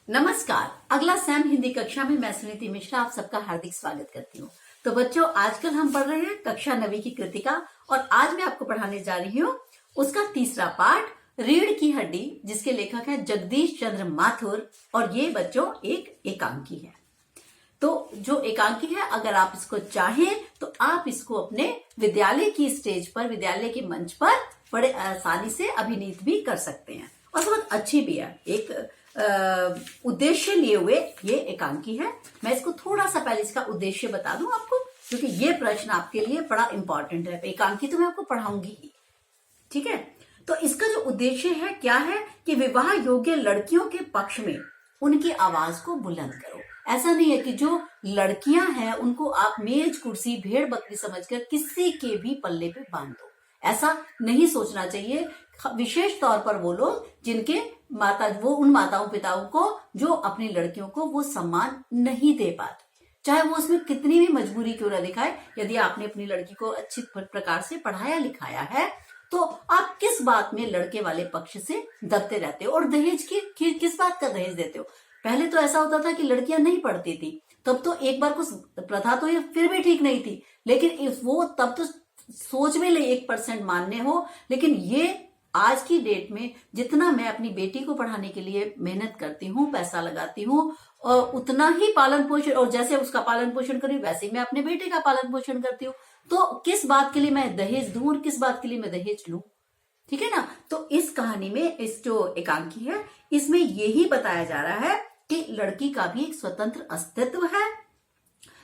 नमस्कार। अगला सैम हिंदी कक्षा में मैं सुनीति मिश्रा आप सबका हार्दिक स्वागत करती हूँ। तो बच्चों, आजकल हम पढ़ रहे हैं कक्षा 9वीं की कृतिका और आज मैं आपको पढ़ाने जा रही हूँ उसका तीसरा पाठ, रीढ़ की हड्डी, जिसके लेखक हैं जगदीश चंद्र माथुर। और ये बच्चों एक एकांकी है। तो जो एकांकी है, अगर आप इसको चाहें तो आप इसको अपने विद्यालय की स्टेज पर, विद्यालय के मंच पर बड़े आसानी से अभिनीत भी कर सकते हैं और बहुत अच्छी भी है। एक उद्देश्य लिए हुए ये एकांकी है। मैं इसको थोड़ा सा पहले इसका उद्देश्य बता दूं आपको, क्योंकि ये प्रश्न आपके लिए बड़ा इंपॉर्टेंट है। एकांकी तो मैं आपको पढ़ाऊंगी ही, ठीक है। तो इसका जो उद्देश्य है क्या है कि विवाह योग्य लड़कियों के पक्ष में उनकी आवाज को बुलंद करो। ऐसा नहीं है कि जो लड़कियां हैं उनको आप मेज कुर्सी भेड़ बकरी समझकर किसी के भी पल्ले पे बांध दो, ऐसा नहीं सोचना चाहिए। विशेष तौर पर वो लोग जिनके वो उन माताओं पिताओं को जो अपनी लड़कियों को वो सम्मान नहीं दे पाते, चाहे वो उसमें कितनी भी मजबूरी क्यों न दिखाए। यदि आपने अपनी लड़की को अच्छी प्रकार से पढ़ाया लिखाया है तो आप किस बात में लड़के वाले पक्ष से दबते रहते हो। और दहेज की किस बात का दहेज देते हो? पहले तो ऐसा होता था कि लड़कियां नहीं पढ़ती थी, तब तो एक बार कुछ प्रथा तो ये फिर भी ठीक नहीं थी, लेकिन वो तब तो सोच में ले 1% मानने हो। लेकिन ये आज की डेट में जितना मैं अपनी बेटी को पढ़ाने के लिए मेहनत करती हूँ, पैसा लगाती हूँ, और उतना ही पालन पोषण, और जैसे उसका पालन पोषण करी वैसे मैं अपने बेटे का पालन पोषण करती हूँ। तो किस बात के लिए मैं दहेज दूं और किस बात के लिए मैं दहेज लूं, ठीक है ना। तो इस कहानी में, इस जो एकांकी है, इसमें यही बताया जा रहा है कि लड़की का भी एक स्वतंत्र अस्तित्व है,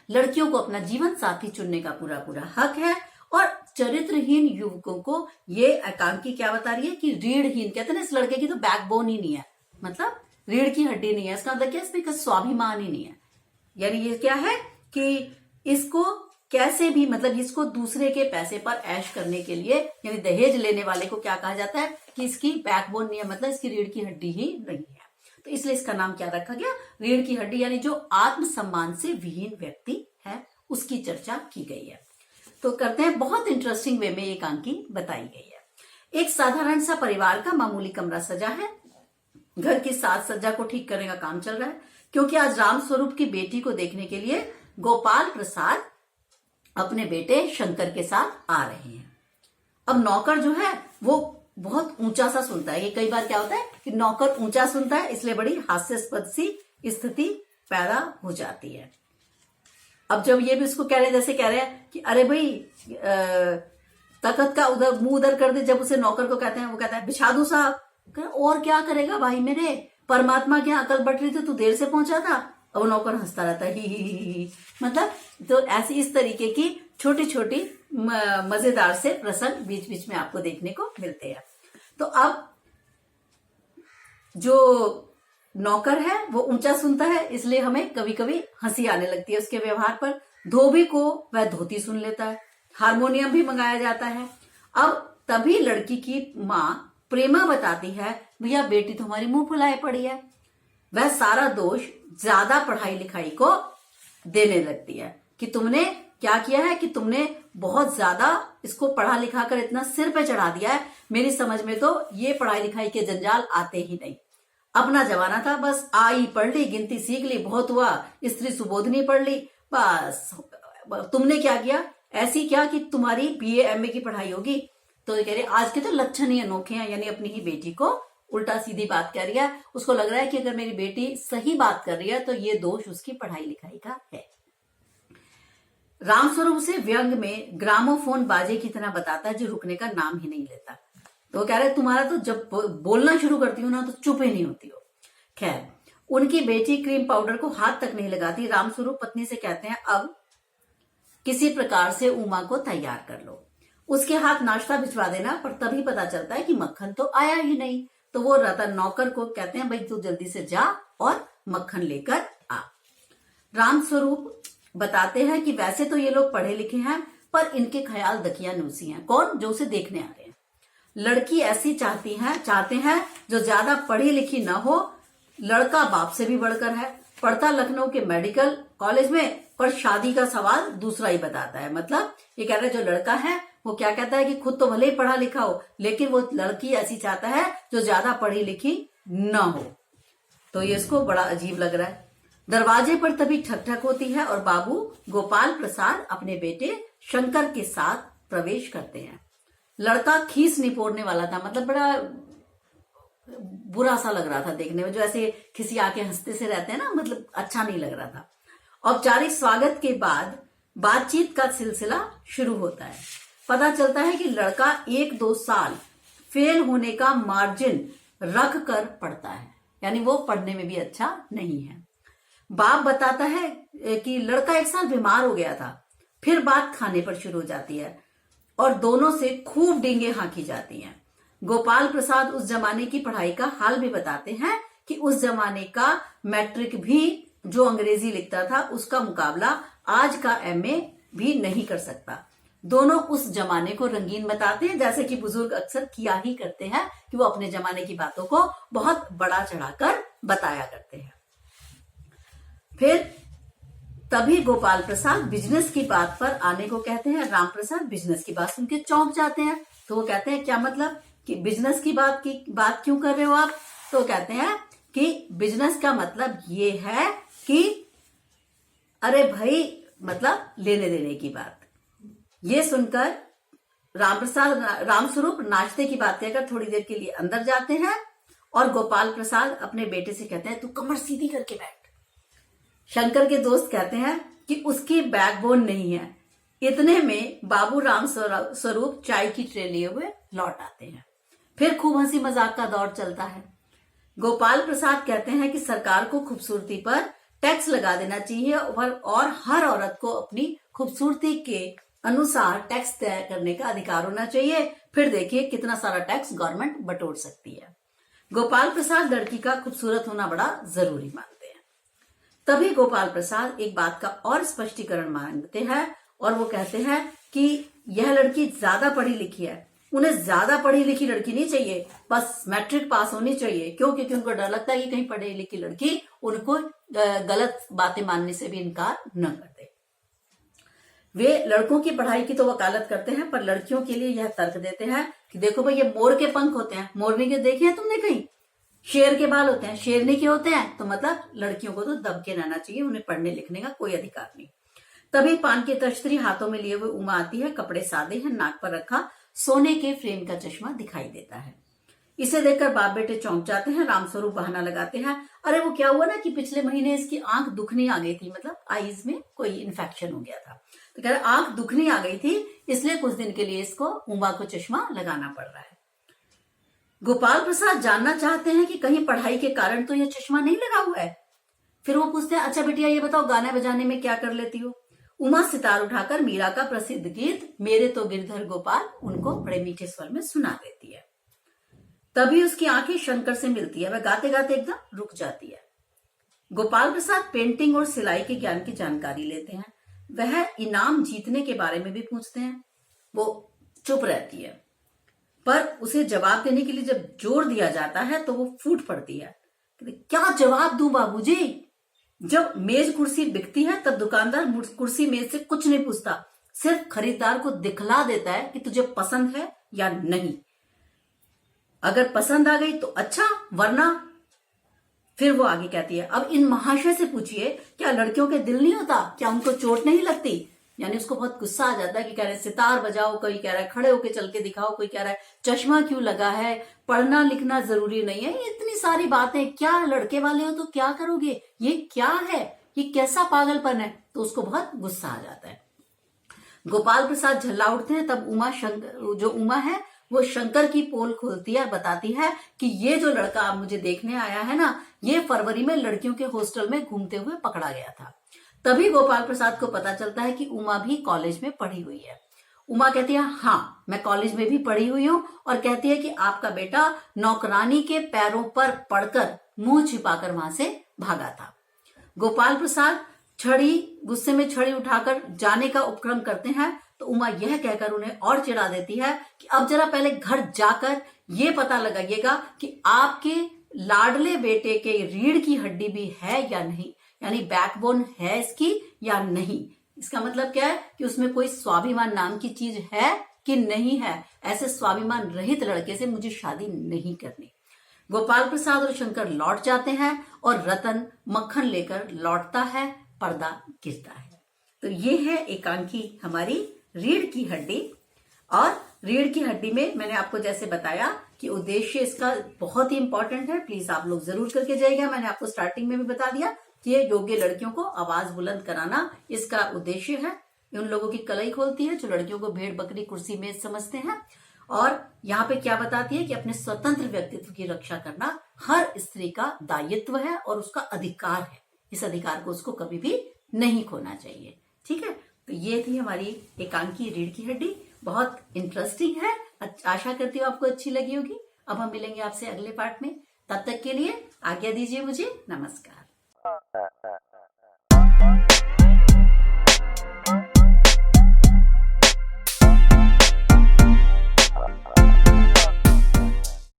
लड़कियों को अपना जीवन साथी चुनने का पूरा पूरा हक है। और चरित्रहीन युवकों को ये एकांकी क्या बता रही है कि रीढ़हीन, कहते हैं ना, इस लड़के की तो बैकबोन ही नहीं है, मतलब रीढ़ की हड्डी नहीं है। इसका मतलब क्या है? इसमें स्वाभिमान ही नहीं है। यानी ये क्या है कि इसको कैसे भी, मतलब इसको दूसरे के पैसे पर ऐश करने के लिए, यानी दहेज लेने वाले को क्या कहा जाता है कि इसकी बैकबोन नहीं है, मतलब इसकी रीढ़ की हड्डी ही नहीं है। तो इसलिए इसका नाम क्या रखा गया? रीढ़ की हड्डी। यानी जो आत्मसम्मान से विहीन व्यक्ति है उसकी चर्चा की गई है। तो करते हैं, बहुत इंटरेस्टिंग वे में एकांकी बताई गई है। एक साधारण सा परिवार का मामूली कमरा सजा है। घर की साज सज्जा को ठीक करने का काम चल रहा है, क्योंकि आज राम स्वरूप की बेटी को देखने के लिए गोपाल प्रसाद अपने बेटे शंकर के साथ आ रहे हैं। अब नौकर जो है वो बहुत ऊंचा सा सुनता है। ये कई बार क्या होता है कि नौकर ऊंचा सुनता है, इसलिए बड़ी हास्यास्पद सी स्थिति पैदा हो जाती है। अब जब ये भी उसको कह रहे हैं, जैसे कह रहे हैं कि अरे भाई तखत का उधर मुंह उधर कर दे, जब उसे नौकर को कहते हैं, वो कहता है बिछा दो साहब। और क्या करेगा भाई मेरे, परमात्मा की अकल बट रही थी, तू देर से पहुंचा था। अब नौकर हंसता रहता है, ही। मतलब तो ऐसी इस तरीके की छोटी छोटी मजेदार से प्रसंग बीच बीच में आपको देखने को मिलते हैं। तो अब जो नौकर है वो ऊंचा सुनता है, इसलिए हमें कभी कभी हंसी आने लगती है उसके व्यवहार पर। धोबी को वह धोती सुन लेता है। हारमोनियम भी मंगाया जाता है। अब तभी लड़की की माँ प्रेमा बताती है, भैया बेटी तो हमारी मुंह फुलाए पड़ी है। वह सारा दोष ज्यादा पढ़ाई लिखाई को देने लगती है कि तुमने क्या किया है, कि तुमने बहुत ज्यादा इसको पढ़ा लिखा कर इतना सिर पे चढ़ा दिया है। मेरी समझ में तो ये पढ़ाई लिखाई के जंजाल आते ही नहीं। अपना जमाना था, बस आई पढ़ ली, गिनती सीख ली, बहुत हुआ, स्त्री सुबोधनी पढ़ ली, बस। तुमने क्या किया? ऐसी क्या कि तुम्हारी BA MA की पढ़ाई होगी। तो ये कह रहे आज के तो लक्षण ही अनोखे हैं। यानी अपनी ही बेटी को उल्टा सीधी बात कर रही है। उसको लग रहा है कि अगर मेरी बेटी सही बात कर रही है तो ये दोष उसकी पढ़ाई लिखाई का है। रामस्वरूप से व्यंग में ग्रामोफोन बाजे की तरह बताता है, जो रुकने का नाम ही नहीं लेता। तो कह रहे तुम्हारा तो जब बोलना शुरू करती हो ना तो चुप ही नहीं होती हो। खैर, उनकी बेटी क्रीम पाउडर को हाथ तक नहीं लगाती। रामस्वरूप पत्नी से कहते हैं, अब किसी प्रकार से उमा को तैयार कर लो, उसके हाथ नाश्ता भिजवा देना। पर तभी पता चलता है कि मक्खन तो आया ही नहीं। तो वो रतन नौकर को कहते हैं, भाई तू जल्दी से जा और मक्खन लेकर आ। रामस्वरूप बताते हैं कि वैसे तो ये लोग पढ़े लिखे हैं, पर इनके ख्याल दकियानूसी हैं। कौन? जो उसे देखने आ रहे हैं। लड़की ऐसी चाहते हैं जो ज्यादा पढ़ी लिखी ना हो। लड़का बाप से भी बढ़कर है, पढ़ता लखनऊ के मेडिकल कॉलेज में, पर शादी का सवाल दूसरा ही बताता है। मतलब ये कह रहे हैं जो लड़का है वो क्या कहता है कि खुद तो भले ही पढ़ा लिखा हो, लेकिन वो लड़की ऐसी चाहता है जो ज्यादा पढ़ी लिखी न हो। तो ये इसको बड़ा अजीब लग रहा है। दरवाजे पर तभी ठक ठक होती है और बाबू गोपाल प्रसाद अपने बेटे शंकर के साथ प्रवेश करते हैं। लड़का खीस निपोड़ने वाला था, मतलब बड़ा बुरा सा लग रहा था देखने में, जो ऐसे किसी आके हंसते से रहते हैं ना, मतलब अच्छा नहीं लग रहा था। औपचारिक स्वागत के बाद बातचीत का सिलसिला शुरू होता है। पता चलता है कि लड़का 1-2 साल फेल होने का मार्जिन रख कर पढ़ता है, यानी वो पढ़ने में भी अच्छा नहीं है। बाप बताता है कि लड़का 1 साल बीमार हो गया था। फिर बात खाने पर शुरू हो जाती है और दोनों से खूब डींगे हाँकी जाती हैं। गोपाल प्रसाद उस जमाने की पढ़ाई का हाल भी बताते हैं कि उस जमाने का मैट्रिक भी जो अंग्रेजी लिखता था उसका मुकाबला आज का एमए भी नहीं कर सकता। दोनों उस जमाने को रंगीन बताते हैं, जैसे कि बुजुर्ग अक्सर किया ही करते हैं कि वो अपने जमाने की बातों को बहुत बड़ा चढ़ाकर बताया करते हैं। फिर तभी गोपाल प्रसाद बिजनेस की बात पर आने को कहते हैं। राम प्रसाद बिजनेस की बात सुनकर चौंक जाते हैं। तो वो कहते हैं क्या मतलब कि बिजनेस की बात क्यों कर रहे हो आप? तो वो कहते हैं कि बिजनेस का मतलब ये है कि अरे भाई, मतलब लेने देने की बात। ये सुनकर रामस्वरूप नाश्ते की बात कहकर थोड़ी देर के लिए अंदर जाते हैं और गोपाल प्रसाद अपने बेटे से कहते हैं तू कमर सीधी करके बैठ। शंकर के दोस्त कहते हैं कि उसकी बैकबोन नहीं है। इतने में बाबू राम स्वरूप चाय की ट्रे लिए हुए लौट आते हैं। फिर खूब हंसी मजाक का दौर चलता है। गोपाल प्रसाद कहते हैं कि सरकार को खूबसूरती पर टैक्स लगा देना चाहिए और हर औरत को अपनी खूबसूरती के अनुसार टैक्स तय करने का अधिकार होना चाहिए। फिर देखिए कितना सारा टैक्स गवर्नमेंट बटोर सकती है। गोपाल प्रसाद लड़की का खूबसूरत होना बड़ा जरूरी मानते हैं। तभी गोपाल प्रसाद एक बात का और स्पष्टीकरण मांगते हैं और वो कहते हैं कि यह लड़की ज्यादा पढ़ी लिखी है, उन्हें ज्यादा पढ़ी लिखी लड़की नहीं चाहिए, बस मैट्रिक पास होनी चाहिए। क्यों? क्योंकि उनको डर लगता है कि कहीं पढ़ी लिखी लड़की उनको गलत बातें मानने से भी इनकार न कर दे। वे लड़कों की पढ़ाई की तो वकालत करते हैं, पर लड़कियों के लिए यह तर्क देते हैं कि देखो भाई, ये मोर के पंख होते हैं, मोरनी के देखे हैं तुमने कहीं? शेर के बाल होते हैं, शेरनी के होते हैं। तो मतलब लड़कियों को तो दब के रहना चाहिए, उन्हें पढ़ने लिखने का कोई अधिकार नहीं। तभी पान की तश्तरी हाथों में लिए हुए उमा आती है। कपड़े सादे हैं, नाक पर रखा सोने के फ्रेम का चश्मा दिखाई देता है। इसे देखकर बाप बेटे चौंक जाते हैं। रामस्वरूप बहाना लगाते हैं, अरे वो क्या हुआ ना कि पिछले महीने इसकी आंख दुखनी आ गई थी, मतलब आईज में कोई इन्फेक्शन हो गया था। तो कह रहे आंख दुखनी आ गई थी, इसलिए कुछ दिन के लिए इसको उमा को चश्मा लगाना पड़ रहा है। गोपाल प्रसाद जानना चाहते हैं कि कहीं पढ़ाई के कारण तो यह चश्मा नहीं लगा हुआ है। फिर वो पूछते हैं, अच्छा बेटिया ये बताओ, गाने बजाने में क्या कर लेती हो? उमा सितार उठाकर मीरा का प्रसिद्ध गीत मेरे तो गिरधर गोपाल उनको बड़े मीठे स्वर में सुना देती है। तभी उसकी आंखें शंकर से मिलती है। वह गाते गाते एकदम रुक जाती है। गोपाल प्रसाद पेंटिंग और सिलाई के ज्ञान की जानकारी लेते हैं। वह इनाम जीतने के बारे में भी पूछते हैं। वो चुप रहती है, पर उसे जवाब देने के लिए जब जोर दिया जाता है तो वो फूट पड़ती है। क्या जवाब दूं बाबूजी? जब मेज कुर्सी बिकती है तब दुकानदार कुर्सी मेज से कुछ नहीं पूछता, सिर्फ खरीदार को दिखला देता है कि तुझे पसंद है या नहीं। अगर पसंद आ गई तो अच्छा, वरना। फिर वो आगे कहती है, अब इन महाशय से पूछिए, क्या लड़कियों के दिल नहीं होता? क्या उनको चोट नहीं लगती? यानी उसको बहुत गुस्सा आ जाता है कि कह रहे सितार बजाओ, कोई कह रहा है खड़े होके चल के दिखाओ, कोई कह रहा है चश्मा क्यों लगा है, पढ़ना लिखना जरूरी नहीं है, इतनी सारी बातें, क्या लड़के वाले हो तो क्या करोगे, ये क्या है, ये कैसा पागलपन है? तो उसको बहुत गुस्सा आ जाता है। गोपाल प्रसाद झल्ला उठते हैं। तब उमा है वो शंकर की पोल खोलती है और बताती है कि ये जो लड़का आप मुझे देखने आया है ना, ये फरवरी में लड़कियों के हॉस्टल में घूमते हुए पकड़ा गया था। तभी गोपाल प्रसाद को पता चलता है कि उमा भी कॉलेज में पढ़ी हुई है। उमा कहती है, हाँ मैं कॉलेज में भी पढ़ी हुई हूँ, और कहती है कि आपका बेटा नौकरानी के पैरों पर पड़कर मुंह छिपाकर वहां से भागा था। गोपाल प्रसाद गुस्से में छड़ी उठाकर जाने का उपक्रम करते हैं तो उमा यह कहकर उन्हें और चिढ़ा देती है कि अब जरा पहले घर जाकर ये पता लगाइएगा कि आपके लाडले बेटे के रीढ़ की हड्डी भी है या नहीं, यानी बैकबोन है इसकी या नहीं। इसका मतलब क्या है कि उसमें कोई स्वाभिमान नाम की चीज है कि नहीं है। ऐसे स्वाभिमान रहित लड़के से मुझे शादी नहीं करनी। गोपाल प्रसाद और शंकर लौट जाते हैं और रतन मक्खन लेकर लौटता है, पर्दा गिरता है। तो ये है एकांकी हमारी रीढ़ की हड्डी। और रीढ़ की हड्डी में मैंने आपको जैसे बताया कि उद्देश्य इसका बहुत ही इंपॉर्टेंट है, प्लीज आप लोग जरूर करके जाइएगा। मैंने आपको स्टार्टिंग में भी बता दिया कि ये योग्य लड़कियों को आवाज बुलंद कराना इसका उद्देश्य है। उन लोगों की कलई खोलती है जो लड़कियों को भेड़ बकरी कुर्सी मेज समझते हैं। और यहाँ पे क्या बताती है कि अपने स्वतंत्र व्यक्तित्व की रक्षा करना हर स्त्री का दायित्व है और उसका अधिकार है। इस अधिकार को उसको कभी भी नहीं खोना चाहिए। ठीक है, तो ये थी हमारी एकांकी रीढ़ की हड्डी। बहुत इंटरेस्टिंग है, आशा करती हूँ आपको अच्छी लगी होगी। अब हम मिलेंगे आपसे अगले पार्ट में, तब तक के लिए आज्ञा दीजिए मुझे। नमस्कार।